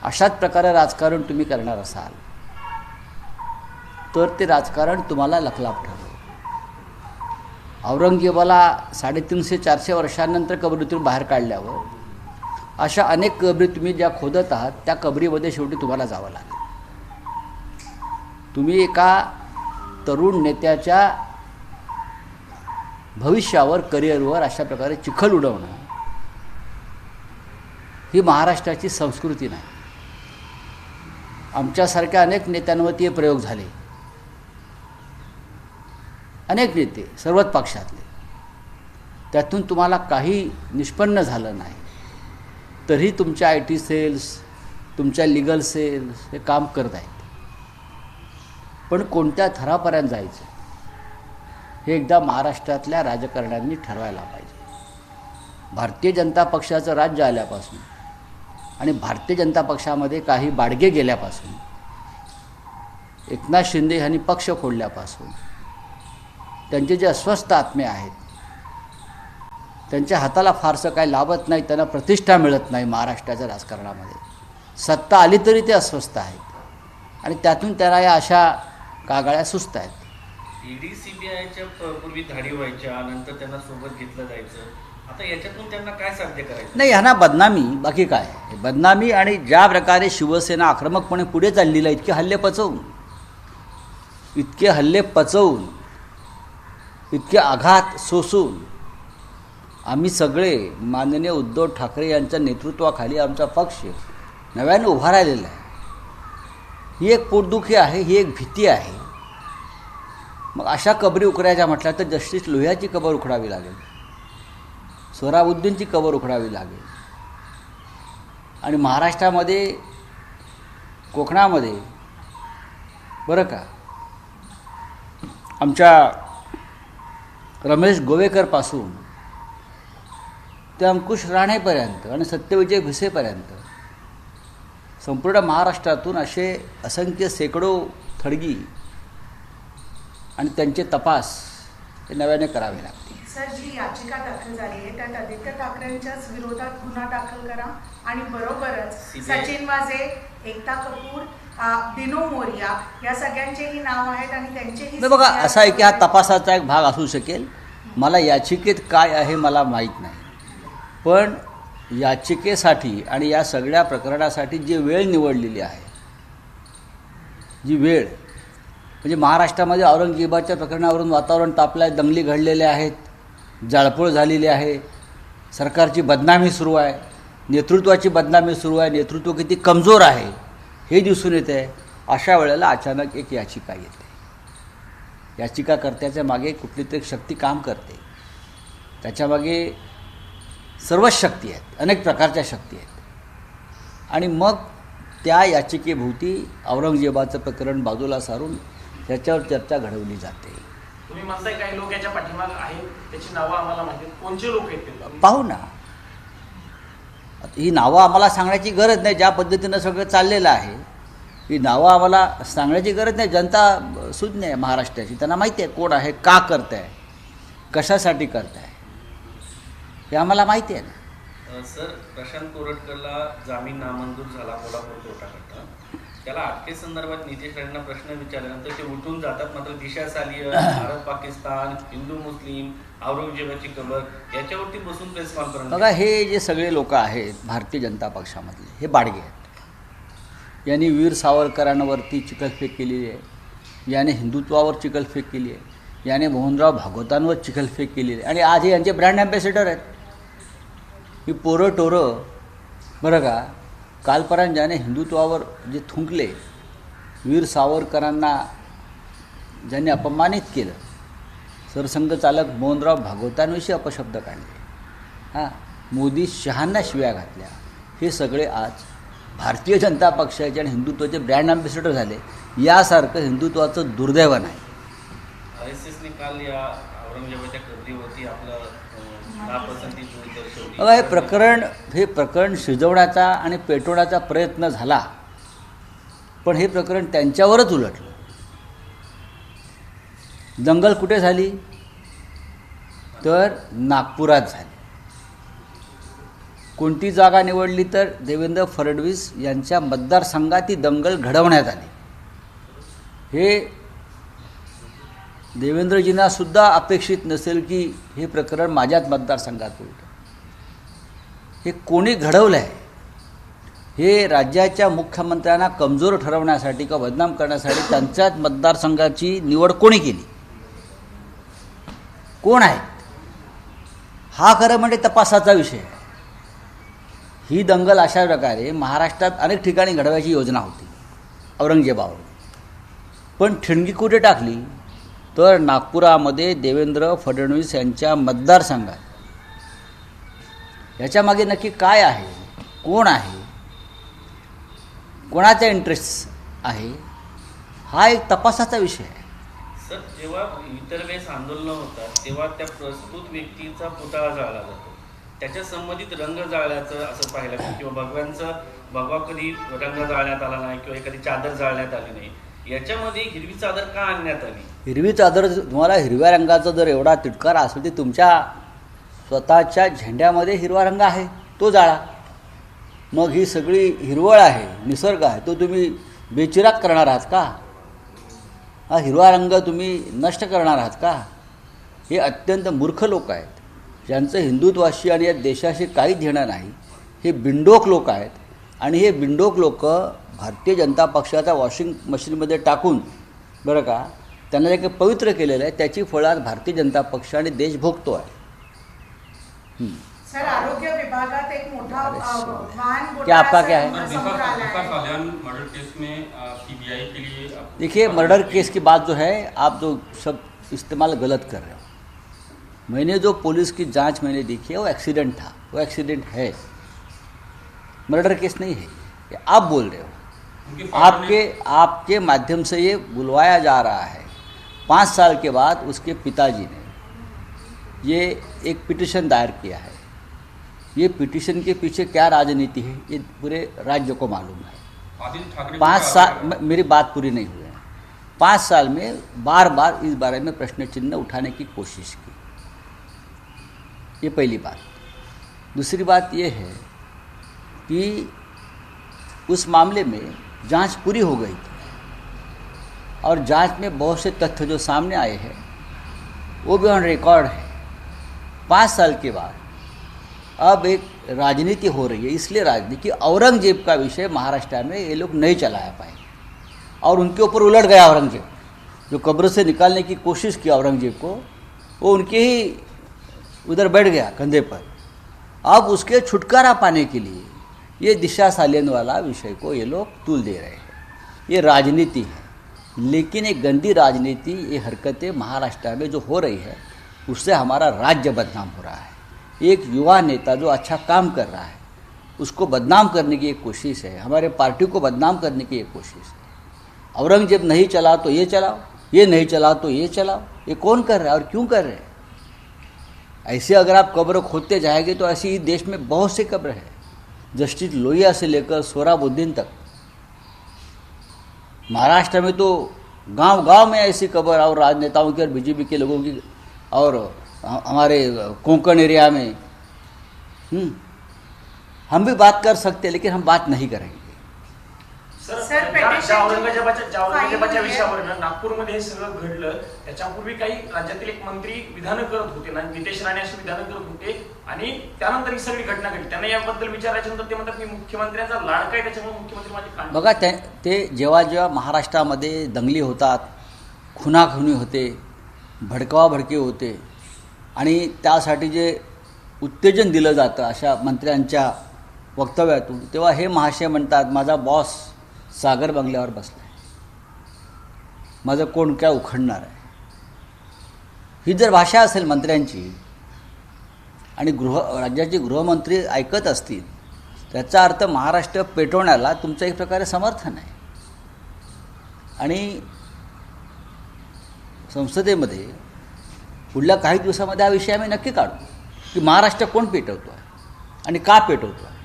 अशाच प्रकारे राजकारण तुम्ही करणार असाल तर ते राजकारण तुम्हाला लखलाप ठरेल. औरंगजेबाला 350-400 वर्षांनंतर कबरीतून बाहेर काढल्यावर अशा अनेक कबरी तुम्ही ज्या खोदत आहात त्या कबरीमध्ये शेवटी तुम्हाला जावं लागेल. तुम्ही एका तरुण नेत्याच्या भविष्यावर, करिअरवर अशा प्रकारे चिखल उडवणं ही महाराष्ट्राची संस्कृती नाही. आमच्यासारख्या अनेक नेत्यांवरती हे प्रयोग झाले. अनेक नेते सर्वच पक्षातले, त्यातून तुम्हाला काही निष्पन्न झालं नाही तरी तुमच्या IT सेल्स, तुमच्या लीगल सेल्स हे काम करत आहेत. पण कोणत्या थरापर्यंत जायचं हे एकदा महाराष्ट्रातल्या राजकारण्यांनी ठरवायला पाहिजे. भारतीय जनता पक्षाचं राज्य आल्यापासून आणि भारतीय जनता पक्षामध्ये काही बाडगे गेल्यापासून, एकनाथ शिंदे यांनी पक्ष फोडल्यापासून त्यांचे जे अस्वस्थ आत्मे आहेत त्यांच्या हाताला फारसं काही लाभत नाही, त्यांना प्रतिष्ठा मिळत नाही महाराष्ट्राच्या राजकारणामध्ये. सत्ता आली तरी ते अस्वस्थ आहेत आणि त्यातून त्यांना या अशा कागाळ्या सुचत आहेत. ED CBIच्या पूर्वी धाडी व्हायच्या, नंतर त्यांना सोबत घेतलं जायचं. आता याच्यातून त्यांना काय साध्य करायचं? नाही, ह्यांना बदनामी, बाकी काय. बदनामी आणि ज्या प्रकारे शिवसेना आक्रमकपणे पुढे चाललेली आहे, इतके हल्ले पचवून इतके आघात सोसून आम्ही सगळे माननीय उद्धव ठाकरे यांच्या नेतृत्वाखाली आमचा पक्ष नव्याने उभा राहिलेला आहे. ही एक पोटदुखी आहे, ही एक भीती आहे. मग अशा कबरी उकरायच्या म्हटल्या तर जस्टिस लोहियाची कबर उखडावी लागेल, सोहराबुद्दीनची कबर उखडावी लागेल. आणि महाराष्ट्रामध्ये, कोकणामध्ये बरं का, आमच्या रमेश गोवेकरपासून ते अंकुश राणेपर्यंत आणि सत्यविजय भिसेपर्यंत संपूर्ण महाराष्ट्रातून असे असंख्य शेकडो थडगी आणि त्यांचे तपास हे नव्याने करावे लागतील. सर, जी याचिका दाखल झाली आहे त्यात आदित्य ठाकरेंच्याच विरोधात गुन्हा दाखल करा आणि बरोबरच सचिन वाझे, एकता कपूर, बिनो मोरिया या सगळ्यांचेही नाव आहेत आणि त्यांचेही. बघा, असा आहे की हा तपासाचा एक भाग असू शकेल. मला याचिकेत काय आहे मला माहीत नाही, पण याचिकेसाठी आणि या सगळ्या प्रकरणासाठी जी वेळ निवडलेली आहे, जी वेळ म्हणजे महाराष्ट्रामध्ये औरंगजेबाच्या प्रकरणावरून वातावरण तापलं आहे, दंगली घडलेल्या आहेत, जाळपोळ झालेली आहे, सरकारची बदनामी सुरू आहे, नेतृत्वाची बदनामी सुरू आहे, नेतृत्व किती कमजोर आहे हे दिसून येते आहे. अशा वेळेला अचानक एक याचिका येते. याचिकाकर्त्याच्या मागे कुठली तरी शक्ती काम करते, त्याच्यामागे सर्वच शक्ती आहेत, अनेक प्रकारच्या शक्ती आहेत. आणि मग त्या याचिकेभोवती औरंगजेबाचं प्रकरण बाजूला सारून त्याच्यावर चर्चा घडवली जाते. तुम्ही म्हणताय काही लोक याच्या पाठीमागे आहेत, त्याची नावं आम्हाला माहिती आहेत. कोणचे लोक आहेत ते पाहू ना. ही नावं आम्हाला सांगण्याची गरज नाही. ज्या पद्धतीनं सगळं चाललेलं आहे ही नावं आम्हाला सांगण्याची गरज नाही. जनता सुज्ञ आहे महाराष्ट्राची, त्यांना माहिती आहे कोण आहे, का करत आहे, कशासाठी करत आहे, हे आम्हाला माहिती आहे ना. सर, प्रशांत कोरटकरला जामीन नामंजूर झाला कोल्हापूर कोर्टाकडनं. त्याला अटकेसंदर्भात नितेश राणेंना प्रश्न विचारल्यानंतर ते उठून जातात. मात्र दिशा सालियन, भारत पाकिस्तान, हिंदू मुस्लिम, औरंगजेबाची कबर याच्यावरती बसून प्रेस कॉन्फरन्स. बघा, हे जे सगळे लोक आहेत भारतीय जनता पक्षामधले हे बाडगे आहेत. यांनी वीर सावरकरांवरती चिखलफेक केलेली आहे, याने हिंदुत्वावर चिखलफेक केली आहे, याने मोहनराव भागवतांवर चिखलफेक केलेली आहे आणि आज हे यांचे ब्रँड ॲम्बॅसेडर आहेत. ही पोरं टोरं बरं का, कालपर्यंत ज्याने हिंदुत्वावर जे थुंकले, वीर सावरकरांना ज्यांनी अपमानित केलं, सरसंघचालक मोहनराव भागवतांविषयी अपशब्द काढले, मोदी शहांना शिव्या घातल्या, हे सगळे आज भारतीय जनता पक्षाचे आणि हिंदुत्वाचे ब्रँड ॲम्बॅसेडर झाले. यासारखं हिंदुत्वाचं दुर्दैव नाही. RSSने काल या औरंगजेबाच्या कबरीवरती आपलं नापसंती दर्शवली. बघा, हे प्रकरण शिजवण्याचा आणि पेटवण्याचा प्रयत्न झाला, पण हे प्रकरण त्यांच्यावरच उलटलं. दंगल कुठे झाली तर नागपुरात झाली. कोणती जागा निवडली तर देवेंद्र फडणवीस यांच्या मतदारसंघात ती दंगल घडवण्यात आली. हे देवेंद्रजींना सुद्धा अपेक्षित नसेल की हे प्रकरण माझ्याच मतदारसंघात होईल. हे कोणी घडवलं आहे? हे राज्याच्या मुख्यमंत्र्यांना कमजोर ठरवण्यासाठी किंवा बदनाम करण्यासाठी त्यांच्याच मतदारसंघाची निवड कोणी केली? कोण आहे? हा खरं म्हणजे तपासाचा विषय आहे. ही दंगल अशा प्रकारे महाराष्ट्रात अनेक ठिकाणी घडवायची योजना होती औरंगजेबावर, पण ठिणगी कुठे टाकली तर नागपुरामध्ये देवेंद्र फडणवीस यांच्या मतदारसंघात. याच्यामागे नक्की काय आहे? कोण आहे? कोणाचा इंटरेस्ट आहे? हा एक तपासाचा विषय आहे. सर, जेव्हा इतर वेळेस आंदोलनं होतात तेव्हा त्या प्रस्तुत व्यक्तीचा पुतळा जाळला जातो, त्याच्या संबंधित रंग जाळल्याचं असं पाहिलं की, किंवा भगवा कधी रंग जाळण्यात आला नाही किंवा एखादी चादर जाळण्यात आली नाही. याच्यामध्ये हिरवी चादर का आणण्यात आली? हिरवी चादर, तुम्हाला हिरव्या रंगाचा जर एवढा तिटकारा असेल तर तुमच्या स्वतःच्या झेंड्यामध्ये हिरवा रंग आहे, तो जाळा. मग ही सगळी हिरवळ आहे, निसर्ग आहे, तो तुम्ही बेचिराग करणार आहात का? हा हिरवा रंग तुम्ही नष्ट करणार आहात का? हे अत्यंत मूर्ख लोक आहेत, ज्यांचं हिंदुत्वाशी आणि या देशाशी काहीच घेणं नाही. हे बिंडोक लोक आहेत आणि हे बिंडोक लोक भारतीय जनता पक्षाचा वॉशिंग मशीनमध्ये टाकून, बरं का, त्यांना जे काही पवित्र केलेलं आहे त्याची फळं आज भारतीय जनता पक्ष आणि देश भोगतो आहे. सर, आरोग्य विभागात एक मोठा वाहन क्या आपका क्या है? मर्डर केस में सीबीआई के लिए देखिए, मर्डर केस की बात जो है, आप जो सब इस्तेमाल गलत कर रहे हो. मैंने जो पुलिस की जांच मैंने देखी है वो एक्सीडेंट था, वो एक्सीडेंट है, मर्डर केस नहीं है. ये आप बोल रहे हो. आपके माध्यम से ये बुलवाया जा रहा है. 5 साल के बाद उसके पिताजी ने ये एक पिटीशन दायर किया है. ये पिटीशन के पीछे क्या राजनीति है ये पूरे राज्य को मालूम है. 5 साल, मेरी बात पूरी नहीं हुई है. 5 साल में बार बार इस बारे में प्रश्न चिन्ह उठाने की कोशिश की. ये पहली बात. दूसरी बात ये है कि उस मामले में जांच पूरी हो गई थी और जांच में बहुत से तथ्य जो सामने आए हैं वो भी ऑन रिकॉर्ड है. 5 साल के बाद अब एक राजनीति हो रही है. इसलिए राजनीति कि औरंगजेब का विषय महाराष्ट्र में ये लोग नहीं चलाया पाए और उनके ऊपर उलट गया औरंगजेब. जो कब्र से निकालने की कोशिश की औरंगजेब को, वो उनके ही उधर बैठ गया कंधे पर. अब उसके छुटकारा पाने के लिए ये दिशा सालियन वाला विषय को ये लोग तूल दे रहे हैं. ये राजनीति है, लेकिन एक गंदी राजनीति, ये हरकतें महाराष्ट्र में जो हो रही है उससे हमारा राज्य बदनाम हो रहा है. एक युवा नेता जो अच्छा काम कर रहा है उसको बदनाम करने की एक कोशिश है, हमारे पार्टी को बदनाम करने की एक कोशिश है. औरंगजेब नहीं चला तो ये चलाओ, ये नहीं चला तो ये चलाओ. ये कौन कर रहा है और क्यों कर रहे हैं? ऐसे अगर आप कब्र खोदते जाएंगे तो ऐसी ही देश में बहुत से कब्र है. जस्टिस लोहिया से लेकर सोहराबुद्दीन तक महाराष्ट्र में तो गांव-गांव में ऐसी कब्र, और राजनेताओं की और बीजेपी के लोगों की, और हमारे कोंकण एरिया में. हम भी बात कर सकते हैं लेकिन हम बात नहीं करेंगे. सर, ज्या औरंगजेबाच्या विषयावर नागपूरमध्ये हे सगळं घडलं, त्याच्यापूर्वी काही राज्यातील एक मंत्री विधानं करत होते ना, नितेश राणे अशी विधानं करत होते, आणि त्यानंतर ही सगळी घटना घडली. त्यांना याबद्दल विचारायच्यानंतर ते म्हणतात मी मुख्यमंत्र्यांचा लाडका आहे त्याच्यामुळे मुख्यमंत्री माझे कान. बघा, ते जेव्हा महाराष्ट्रामध्ये दंगली होतात, खुनाखुनी होते, भडकावाभडके होते आणि त्यासाठी जे उत्तेजन दिलं जातं अशा मंत्र्यांच्या वक्तव्यातून, तेव्हा हे महाशय म्हणतात माझा बॉस सागर बंगल्यावर बसला आहे, माझं कोण काय उखडणार आहे. ही जर भाषा असेल मंत्र्यांची आणि राज्याचे गृहमंत्री ऐकत असतील, त्याचा अर्थ महाराष्ट्र पेटवण्याला तुमचं एक प्रकारे समर्थन आहे. आणि संसदेमध्ये पुढल्या काही दिवसामध्ये हा विषय आम्ही नक्की काढू की महाराष्ट्र कोण पेटवतो आहे आणि का पेटवतो आहे.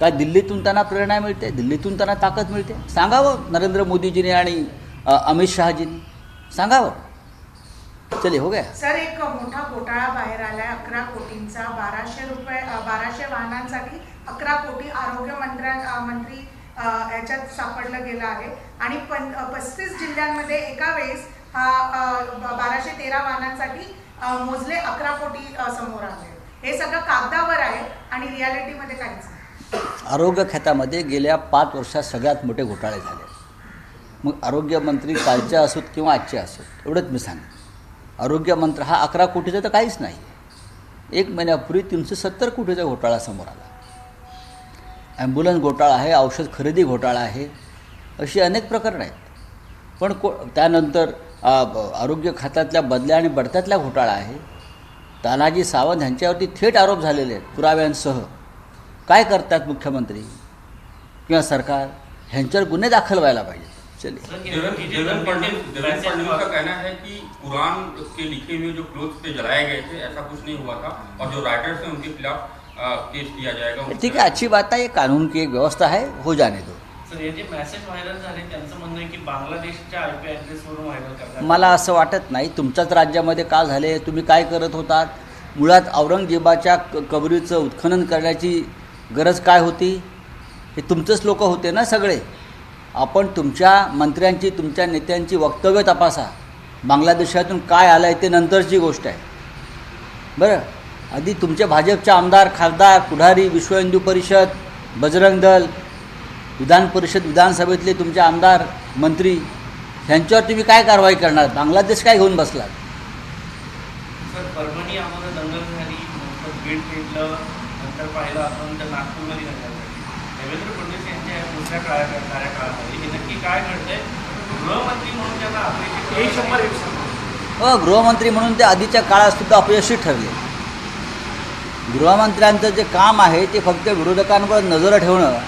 काय दिल्लीतून त्यांना प्रेरणा मिळते, दिल्लीतून त्यांना ताकद मिळते? सांगावं नरेंद्र मोदीजीने आणि अमित शहाजींनी सांगावं चलिए हो गया. सर, एक मोठा घोटाळा बाहेर आलाय 11 कोटींचा. 1200 वाहनांसाठी 11 कोटी आरोग्य मंत्री याच्यात सापडलं गेलं आहे आणि 35 जिल्ह्यांमध्ये एका वेळेस 1213 वाहनांसाठी मोजले 11 कोटी समोर आले. हे सगळं कागदावर आहे आणि रियालिटीमध्ये काहीच नाही. आरोग्य खात्यामध्ये गेल्या 5 वर्षात सगळ्यात मोठे घोटाळे झाले. मग आरोग्यमंत्री कालचे असोत किंवा आजचे असोत, एवढंच मी सांगेन. आरोग्यमंत्री हा 11 कोटीचा तर काहीच नाही. 1 महिन्यापूर्वी 370 कोटीचा घोटाळा समोर आला. ॲम्ब्युलन्स घोटाळा आहे, औषध खरेदी घोटाळा आहे, अशी अनेक प्रकरणं आहेत. पण त्यानंतर आरोग्य खात्यातल्या बदल्या आणि बढत्यातला घोटाळा आहे. तानाजी सावंत यांच्यावरती थेट आरोप झालेले आहेत पुराव्यांसह. काय करतात मुख्यमंत्री किंवा सरकार? ह्यांच्यावर गुन्हे दाखल व्हायला पाहिजे. चलिए. देवेंद्र फडणवीस का कहना है कि कुरान के लिखे हुए जो क्लोथ्स पे जलाए गए थे ऐसा कुछ नहीं हुआ था और जो राइटर्स हैं उनके खिलाफ केस किया जाएगा. ठीक है, अच्छी बात है. ये कानून की एक व्यवस्था है, हो जाने दो. सर, हे जे मेसेज व्हायरल झाले त्यांचं म्हणणं आहे की बांगलादेशच्या IP ॲड्रेसवरून व्हायरल करतात. मला असं वाटत नाही. तुमच्याच राज्यामध्ये का झाले, तुम्ही काय करत होतात? मुळात औरंगजेबाच्या कबरीचं उत्खनन करण्याची गरज काय होती? हे तुमचंच लोक होते ना सगळे. आपण तुमच्या मंत्र्यांची, तुमच्या नेत्यांची वक्तव्य तपासा. बांगलादेशातून काय आलं आहे ते नंतरची गोष्ट आहे. बरं, आधी तुमचे भाजपचे आमदार, खासदार, पुढारी, विश्व हिंदू परिषद, बजरंग दल, विधान परिषद, विधानसभेतले तुमचे आमदार, मंत्री, ह्यांच्यावर तुम्ही काय कारवाई करणार? बांगलादेश काय घेऊन बसलात? सर, परभणी आम्हाला दंगल झाली, नंतर बीड पेटलं, नंतर पाहिलं आपण तर नागपूरमध्ये दंगल झाली. देवेंद्र फडणवीस यांच्या दुसऱ्या कार्यकाळामध्ये हे नक्की काय घडतंय? गृहमंत्री म्हणून त्यांना गृहमंत्री म्हणून ते आधीच्या काळातसुद्धा अपयशी ठरले. गृहमंत्र्यांचं जे काम आहे ते फक्त विरोधकांवर नजर ठेवणं